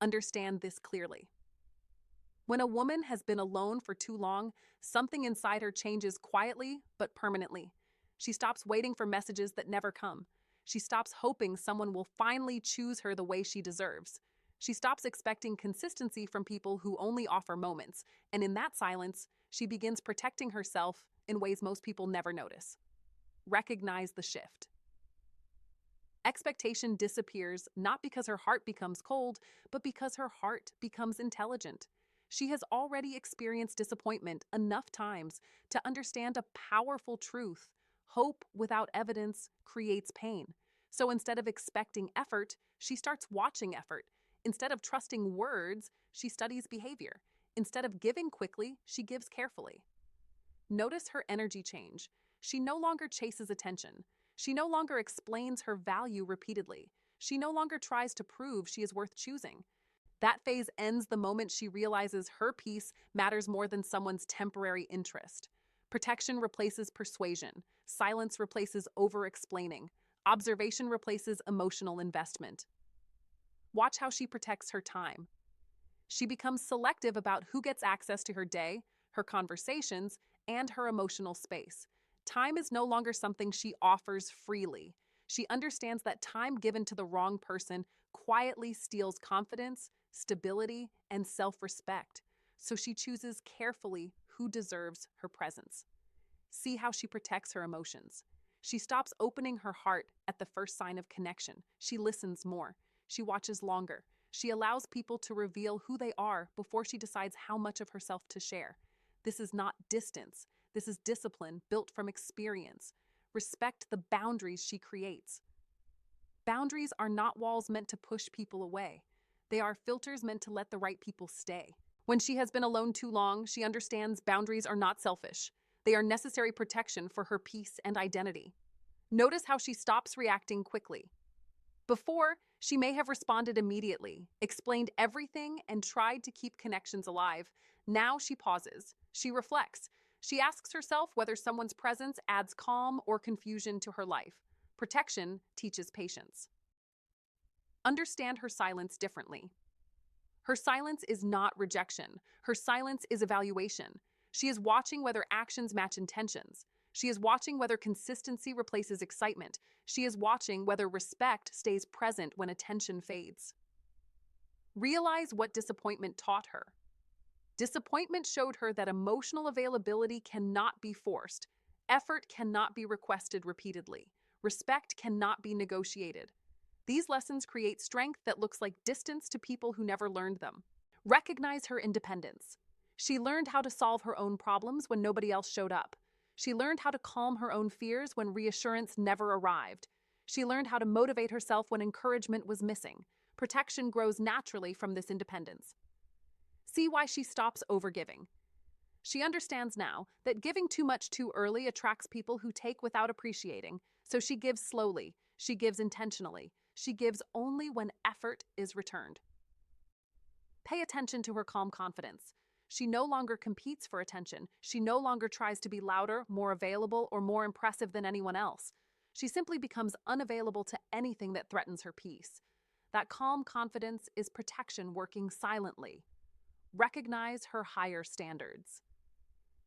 Understand this clearly. When a woman has been alone for too long, something inside her changes quietly but permanently. She stops waiting for messages that never come. She stops hoping someone will finally choose her the way she deserves. She stops expecting consistency from people who only offer moments, and in that silence, she begins protecting herself in ways most people never notice. Recognize the shift. Expectation disappears not because her heart becomes cold, but because her heart becomes intelligent. She has already experienced disappointment enough times to understand a powerful truth. Hope without evidence creates pain. So instead of expecting effort, she starts watching effort. Instead of trusting words, she studies behavior. Instead of giving quickly, she gives carefully. Notice her energy change. She no longer chases attention. She no longer explains her value repeatedly. She no longer tries to prove she is worth choosing. That phase ends the moment she realizes her peace matters more than someone's temporary interest. Protection replaces persuasion. Silence replaces over-explaining. Observation replaces emotional investment. Watch how she protects her time. She becomes selective about who gets access to her day, her conversations, and her emotional space. Time is no longer something she offers freely. She understands that time given to the wrong person quietly steals confidence, stability, and self-respect. So she chooses carefully who deserves her presence. See how she protects her emotions. She stops opening her heart at the first sign of connection. She listens more. She watches longer. She allows people to reveal who they are before she decides how much of herself to share. This is not distance. This is discipline built from experience. Respect the boundaries she creates. Boundaries are not walls meant to push people away. They are filters meant to let the right people stay. When she has been alone too long, she understands boundaries are not selfish. They are necessary protection for her peace and identity. Notice how she stops reacting quickly. Before, she may have responded immediately, explained everything, and tried to keep connections alive. Now she pauses. She reflects. She asks herself whether someone's presence adds calm or confusion to her life. Protection teaches patience. Understand her silence differently. Her silence is not rejection. Her silence is evaluation. She is watching whether actions match intentions. She is watching whether consistency replaces excitement. She is watching whether respect stays present when attention fades. Realize what disappointment taught her. Disappointment showed her that emotional availability cannot be forced. Effort cannot be requested repeatedly. Respect cannot be negotiated. These lessons create strength that looks like distance to people who never learned them. Recognize her independence. She learned how to solve her own problems when nobody else showed up. She learned how to calm her own fears when reassurance never arrived. She learned how to motivate herself when encouragement was missing. Protection grows naturally from this independence. See why she stops overgiving. She understands now that giving too much too early attracts people who take without appreciating, so she gives slowly, she gives intentionally, she gives only when effort is returned. Pay attention to her calm confidence. She no longer competes for attention. She no longer tries to be louder, more available, or more impressive than anyone else. She simply becomes unavailable to anything that threatens her peace. That calm confidence is protection working silently. Recognize her higher standards.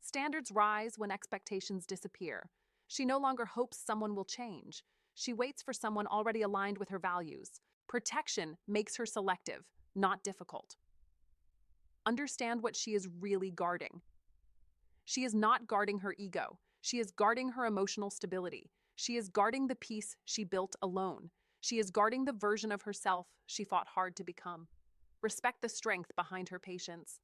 Standards rise when expectations disappear. She no longer hopes someone will change. She waits for someone already aligned with her values. Protection makes her selective, not difficult. Understand what she is really guarding. She is not guarding her ego. She is guarding her emotional stability. She is guarding the peace she built alone. She is guarding the version of herself she fought hard to become. Respect the strength behind her patience.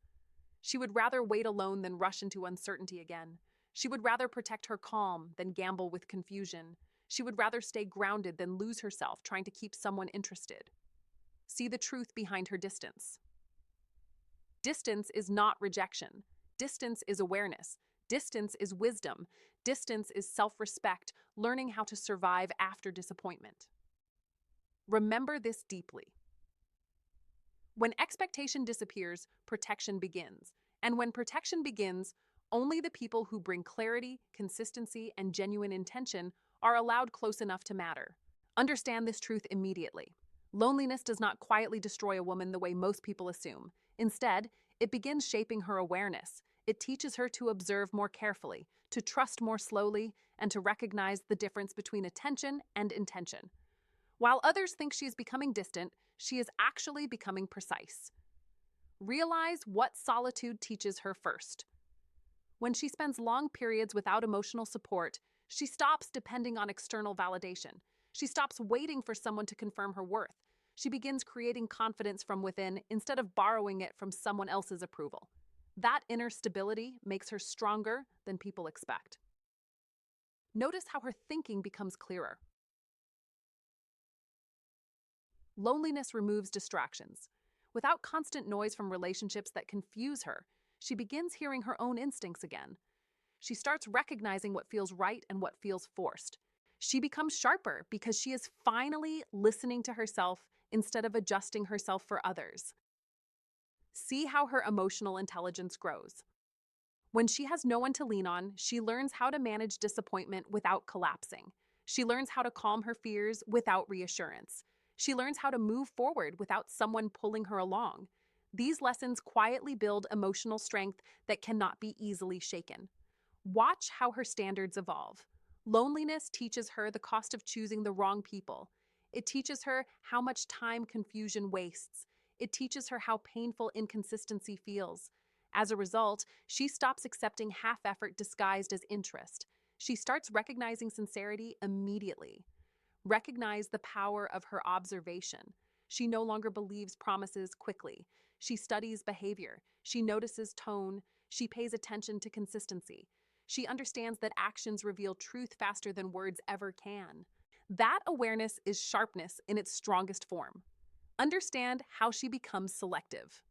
She would rather wait alone than rush into uncertainty again. She would rather protect her calm than gamble with confusion. She would rather stay grounded than lose herself trying to keep someone interested. See the truth behind her distance. Distance is not rejection. Distance is awareness. Distance is wisdom. Distance is self-respect, learning how to survive after disappointment. Remember this deeply. When expectation disappears, protection begins. And when protection begins, only the people who bring clarity, consistency, and genuine intention are allowed close enough to matter. Understand this truth immediately. Loneliness does not quietly destroy a woman the way most people assume. Instead, it begins shaping her awareness. It teaches her to observe more carefully, to trust more slowly, and to recognize the difference between attention and intention. While others think she is becoming distant, she is actually becoming precise. Realize what solitude teaches her first. When she spends long periods without emotional support, she stops depending on external validation. She stops waiting for someone to confirm her worth. She begins creating confidence from within instead of borrowing it from someone else's approval. That inner stability makes her stronger than people expect. Notice how her thinking becomes clearer. Loneliness removes distractions. Without constant noise from relationships that confuse her, she begins hearing her own instincts again. She starts recognizing what feels right and what feels forced. She becomes sharper because she is finally listening to herself instead of adjusting herself for others. See how her emotional intelligence grows. When she has no one to lean on, she learns how to manage disappointment without collapsing. She learns how to calm her fears without reassurance. She learns how to move forward without someone pulling her along. These lessons quietly build emotional strength that cannot be easily shaken. Watch how her standards evolve. Loneliness teaches her the cost of choosing the wrong people. It teaches her how much time confusion wastes. It teaches her how painful inconsistency feels. As a result, she stops accepting half effort disguised as interest. She starts recognizing sincerity immediately. Recognize the power of her observation. She no longer believes promises quickly. She studies behavior. She notices tone. She pays attention to consistency. She understands that actions reveal truth faster than words ever can. That awareness is sharpness in its strongest form. Understand how she becomes selective.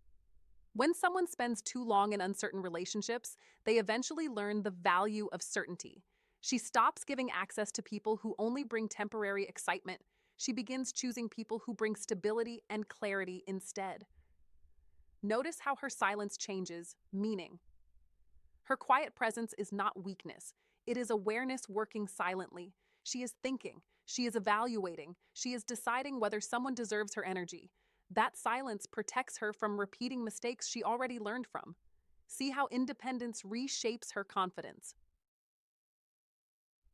When someone spends too long in uncertain relationships, they eventually learn the value of certainty. She stops giving access to people who only bring temporary excitement. She begins choosing people who bring stability and clarity instead. Notice how her silence changes meaning. Her quiet presence is not weakness. It is awareness working silently. She is thinking. She is evaluating. She is deciding whether someone deserves her energy. That silence protects her from repeating mistakes she already learned from. See how independence reshapes her confidence.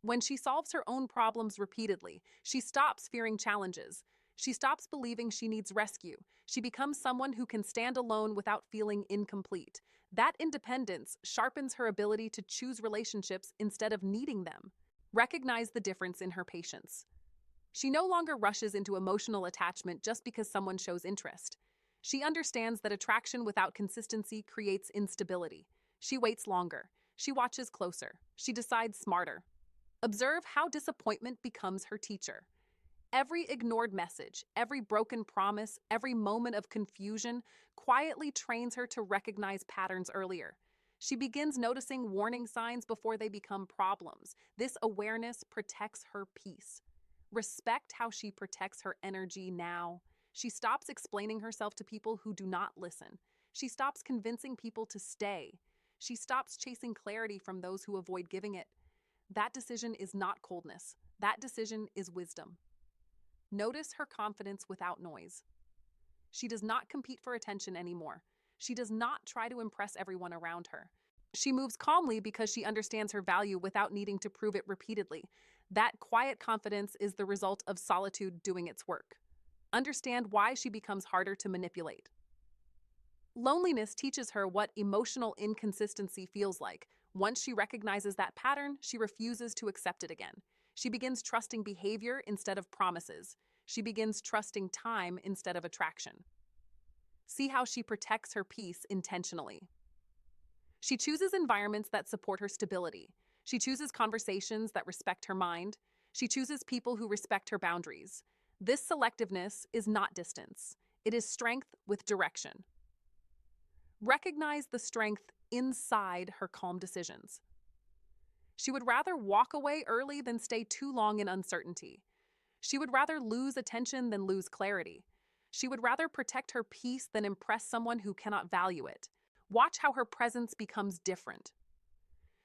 When she solves her own problems repeatedly, she stops fearing challenges. She stops believing she needs rescue. She becomes someone who can stand alone without feeling incomplete. That independence sharpens her ability to choose relationships instead of needing them. Recognize the difference in her patience. She no longer rushes into emotional attachment just because someone shows interest. She understands that attraction without consistency creates instability. She waits longer. She watches closer. She decides smarter. Observe how disappointment becomes her teacher. Every ignored message, every broken promise, every moment of confusion quietly trains her to recognize patterns earlier. She begins noticing warning signs before they become problems. This awareness protects her peace. Respect how she protects her energy now. She stops explaining herself to people who do not listen. She stops convincing people to stay. She stops chasing clarity from those who avoid giving it. That decision is not coldness. That decision is wisdom. Notice her confidence without noise. She does not compete for attention anymore. She does not try to impress everyone around her. She moves calmly because she understands her value without needing to prove it repeatedly. That quiet confidence is the result of solitude doing its work. Understand why she becomes harder to manipulate. Loneliness teaches her what emotional inconsistency feels like. Once she recognizes that pattern, she refuses to accept it again. She begins trusting behavior instead of promises. She begins trusting time instead of attraction. See how she protects her peace intentionally. She chooses environments that support her stability. She chooses conversations that respect her mind. She chooses people who respect her boundaries. This selectiveness is not distance. It is strength with direction. Recognize the strength inside her calm decisions. She would rather walk away early than stay too long in uncertainty. She would rather lose attention than lose clarity. She would rather protect her peace than impress someone who cannot value it. Watch how her presence becomes different.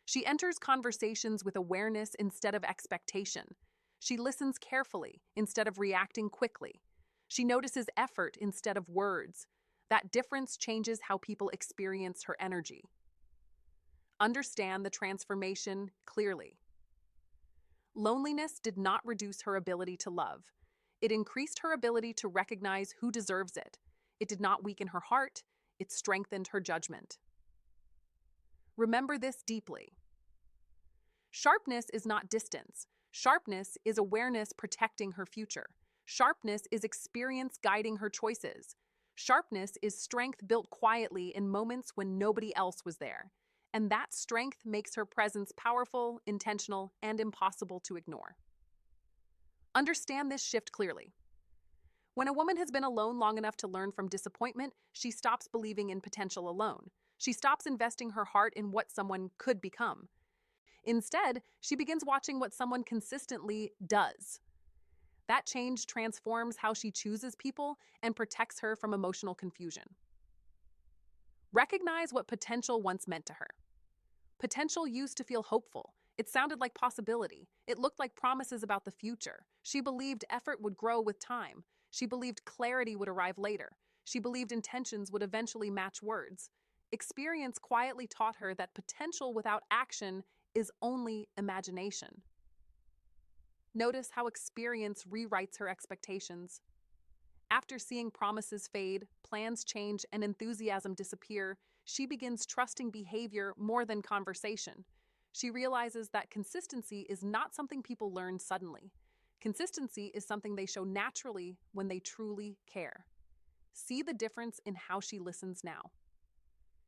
She enters conversations with awareness instead of expectation. She listens carefully instead of reacting quickly. She notices effort instead of words. That difference changes how people experience her energy. Understand the transformation clearly. Loneliness did not reduce her ability to love. It increased her ability to recognize who deserves it. It did not weaken her heart, it strengthened her judgment. Remember this deeply. Sharpness is not distance. Sharpness is awareness protecting her future. Sharpness is experience guiding her choices. Sharpness is strength built quietly in moments when nobody else was there. And that strength makes her presence powerful, intentional, and impossible to ignore. Understand this shift clearly. When a woman has been alone long enough to learn from disappointment, she stops believing in potential alone. She stops investing her heart in what someone could become. Instead, she begins watching what someone consistently does. That change transforms how she chooses people and protects her from emotional confusion. Recognize what potential once meant to her. Potential used to feel hopeful. It sounded like possibility. It looked like promises about the future. She believed effort would grow with time. She believed clarity would arrive later. She believed intentions would eventually match words. Experience quietly taught her that potential without action is only imagination. Notice how experience rewrites her expectations. After seeing promises fade, plans change, and enthusiasm disappear, she begins trusting behavior more than conversation. She realizes that consistency is not something people learn suddenly. Consistency is something they show naturally when they truly care. See the difference in how she listens now.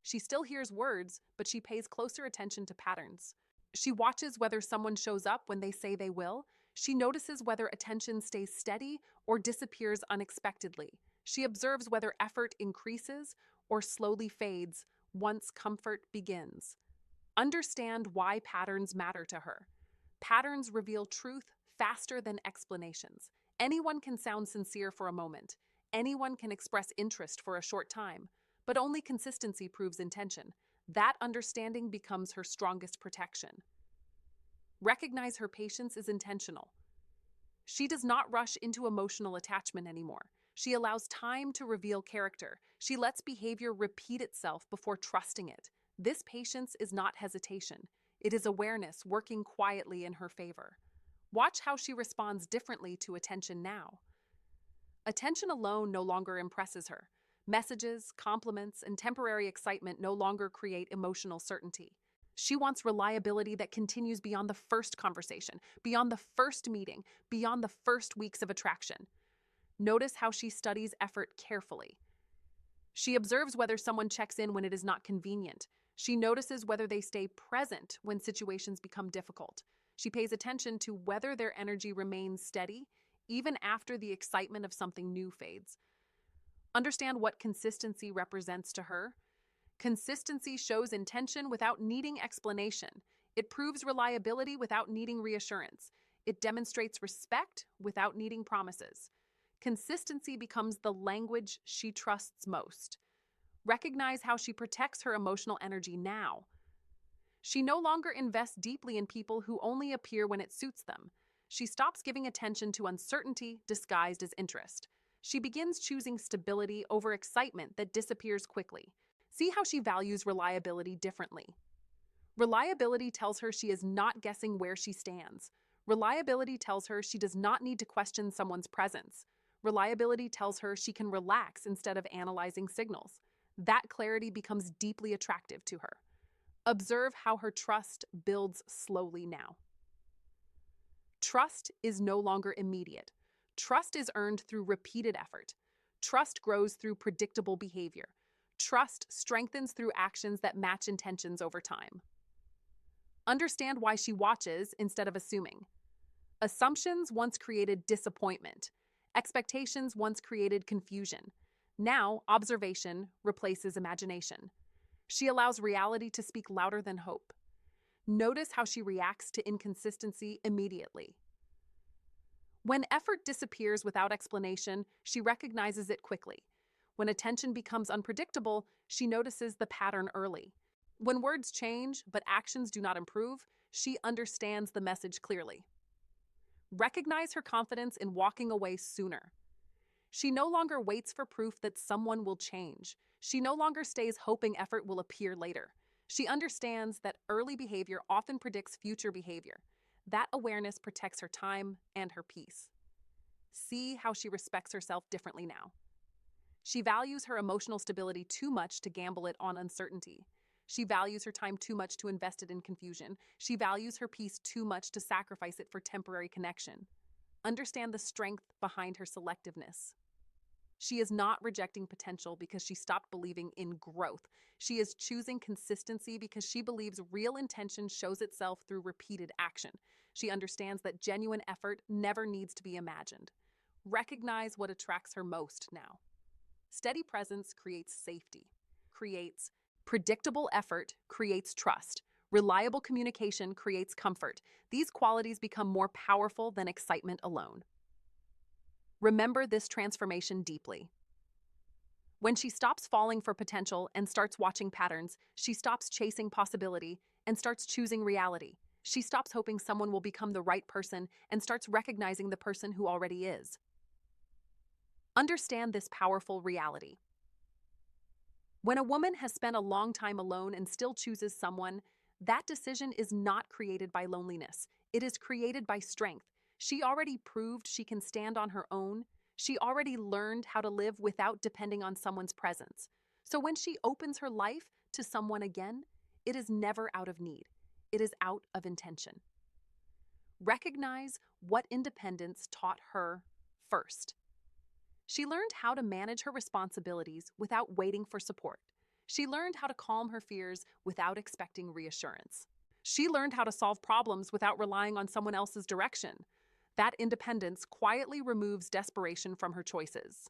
She still hears words, but she pays closer attention to patterns. She watches whether someone shows up when they say they will. She notices whether attention stays steady or disappears unexpectedly. She observes whether effort increases or slowly fades once comfort begins. Understand why patterns matter to her. Patterns reveal truth faster than explanations. Anyone can sound sincere for a moment. Anyone can express interest for a short time. But only consistency proves intention. That understanding becomes her strongest protection. Recognize her patience is intentional. She does not rush into emotional attachment anymore. She allows time to reveal character. She lets behavior repeat itself before trusting it. This patience is not hesitation. It is awareness working quietly in her favor. Watch how she responds differently to attention now. Attention alone no longer impresses her. Messages, compliments, and temporary excitement no longer create emotional certainty. She wants reliability that continues beyond the first conversation, beyond the first meeting, beyond the first weeks of attraction. Notice how she studies effort carefully. She observes whether someone checks in when it is not convenient. She notices whether they stay present when situations become difficult. She pays attention to whether their energy remains steady, even after the excitement of something new fades. Understand what consistency represents to her. Consistency shows intention without needing explanation. It proves reliability without needing reassurance. It demonstrates respect without needing promises. Consistency becomes the language she trusts most. Recognize how she protects her emotional energy now. She no longer invests deeply in people who only appear when it suits them. She stops giving attention to uncertainty disguised as interest. She begins choosing stability over excitement that disappears quickly. See how she values reliability differently. Reliability tells her she is not guessing where she stands. Reliability tells her she does not need to question someone's presence. Reliability tells her she can relax instead of analyzing signals. That clarity becomes deeply attractive to her. Observe how her trust builds slowly now. Trust is no longer immediate. Trust is earned through repeated effort. Trust grows through predictable behavior. Trust strengthens through actions that match intentions over time. Understand why she watches instead of assuming. Assumptions once created disappointment. Expectations once created confusion. Now, observation replaces imagination. She allows reality to speak louder than hope. Notice how she reacts to inconsistency immediately. When effort disappears without explanation, she recognizes it quickly. When attention becomes unpredictable, she notices the pattern early. When words change but actions do not improve, she understands the message clearly. Recognize her confidence in walking away sooner. She no longer waits for proof that someone will change. She no longer stays hoping effort will appear later. She understands that early behavior often predicts future behavior. That awareness protects her time and her peace. See how she respects herself differently now. She values her emotional stability too much to gamble it on uncertainty. She values her time too much to invest it in confusion. She values her peace too much to sacrifice it for temporary connection. Understand the strength behind her selectiveness. She is not rejecting potential because she stopped believing in growth. She is choosing consistency because she believes real intention shows itself through repeated action. She understands that genuine effort never needs to be imagined. Recognize what attracts her most now. Steady presence creates safety, creates predictable effort, creates trust. Reliable communication creates comfort. These qualities become more powerful than excitement alone. Remember this transformation deeply. When she stops falling for potential and starts watching patterns, she stops chasing possibility and starts choosing reality. She stops hoping someone will become the right person and starts recognizing the person who already is. Understand this powerful reality. When a woman has spent a long time alone and still chooses someone, that decision is not created by loneliness. It is created by strength. She already proved she can stand on her own. She already learned how to live without depending on someone's presence. So when she opens her life to someone again, it is never out of need. It is out of intention. Recognize what independence taught her first. She learned how to manage her responsibilities without waiting for support. She learned how to calm her fears without expecting reassurance. She learned how to solve problems without relying on someone else's direction. That independence quietly removes desperation from her choices.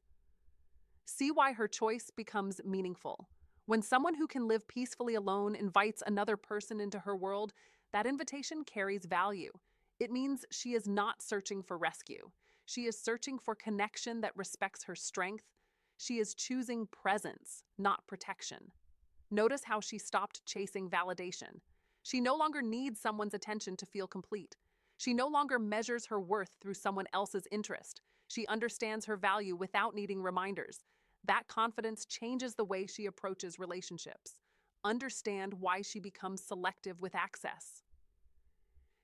See why her choice becomes meaningful. When someone who can live peacefully alone invites another person into her world, that invitation carries value. It means she is not searching for rescue. She is searching for connection that respects her strength. She is choosing presence, not protection. Notice how she stopped chasing validation. She no longer needs someone's attention to feel complete. She no longer measures her worth through someone else's interest. She understands her value without needing reminders. That confidence changes the way she approaches relationships. Understand why she becomes selective with access.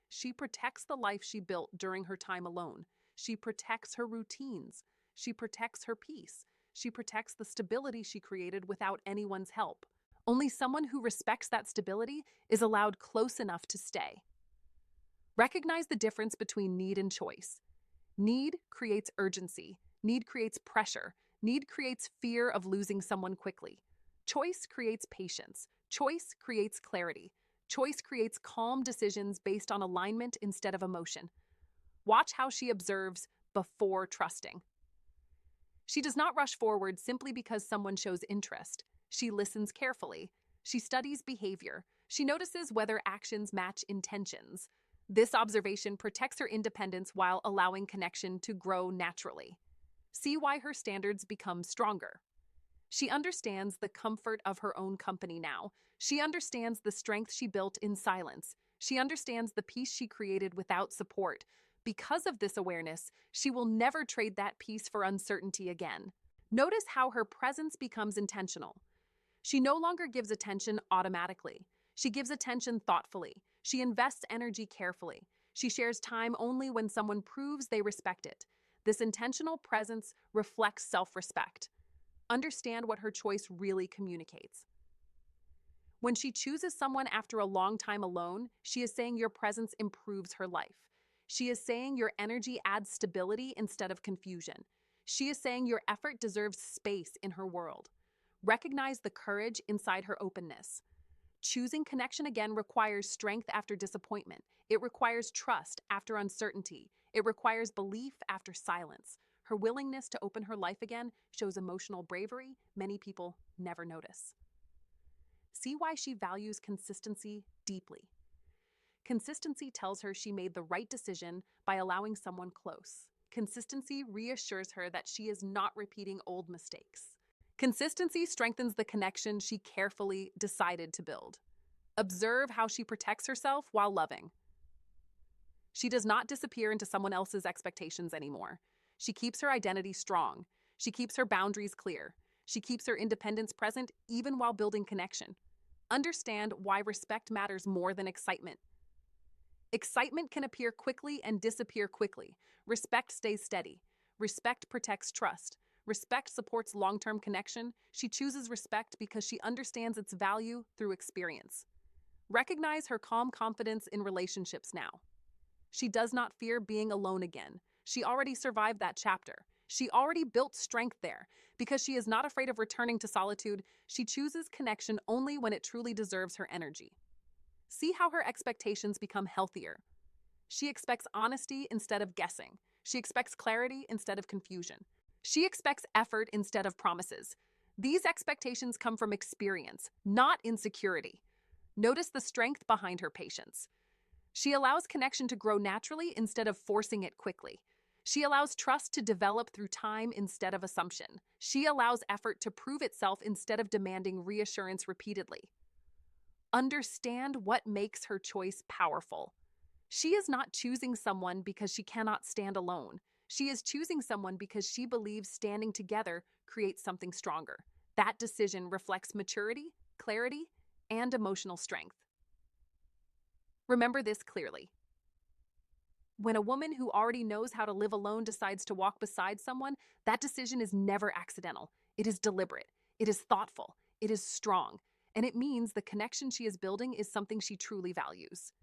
She protects the life she built during her time alone. She protects her routines. She protects her peace. She protects the stability she created without anyone's help. Only someone who respects that stability is allowed close enough to stay. Recognize the difference between need and choice. Need creates urgency. Need creates pressure. Need creates fear of losing someone quickly. Choice creates patience. Choice creates clarity. Choice creates calm decisions based on alignment instead of emotion. Watch how she observes before trusting. She does not rush forward simply because someone shows interest. She listens carefully. She studies behavior. She notices whether actions match intentions. This observation protects her independence while allowing connection to grow naturally. See why her standards become stronger. She understands the comfort of her own company now. She understands the strength she built in silence. She understands the peace she created without support. Because of this awareness, she will never trade that peace for uncertainty again. Notice how her presence becomes intentional. She no longer gives attention automatically. She gives attention thoughtfully. She invests energy carefully. She shares time only when someone proves they respect it. This intentional presence reflects self-respect. Understand what her choice really communicates. When she chooses someone after a long time alone, she is saying your presence improves her life. She is saying your energy adds stability instead of confusion. She is saying your effort deserves space in her world. Recognize the courage inside her openness. Choosing connection again requires strength after disappointment. It requires trust after uncertainty. It requires belief after silence. Her willingness to open her life again shows emotional bravery many people never notice. See why she values consistency deeply. Consistency tells her she made the right decision by allowing someone close. Consistency reassures her that she is not repeating old mistakes. Consistency strengthens the connection she carefully decided to build. Observe how she protects herself while loving. She does not disappear into someone else's expectations anymore. She keeps her identity strong. She keeps her boundaries clear. She keeps her independence present even while building connection. Understand why respect matters more than excitement. Excitement can appear quickly and disappear quickly. Respect stays steady. Respect protects trust. Respect supports long-term connection. She chooses respect because she understands its value through experience. Recognize her calm confidence in relationships now. She does not fear being alone again. She already survived that chapter. She already built strength there. Because she is not afraid of returning to solitude, she chooses connection only when it truly deserves her energy. See how her expectations become healthier. She expects honesty instead of guessing. She expects clarity instead of confusion. She expects effort instead of promises. These expectations come from experience, not insecurity. Notice the strength behind her patience. She allows connection to grow naturally instead of forcing it quickly. She allows trust to develop through time instead of assumption. She allows effort to prove itself instead of demanding reassurance repeatedly. Understand what makes her choice powerful. She is not choosing someone because she cannot stand alone. She is choosing someone because she believes standing together creates something stronger. That decision reflects maturity, clarity, and emotional strength. Remember this clearly. When a woman who already knows how to live alone decides to walk beside someone, that decision is never accidental. It is deliberate. It is thoughtful. It is strong. And it means the connection she is building is something she truly values.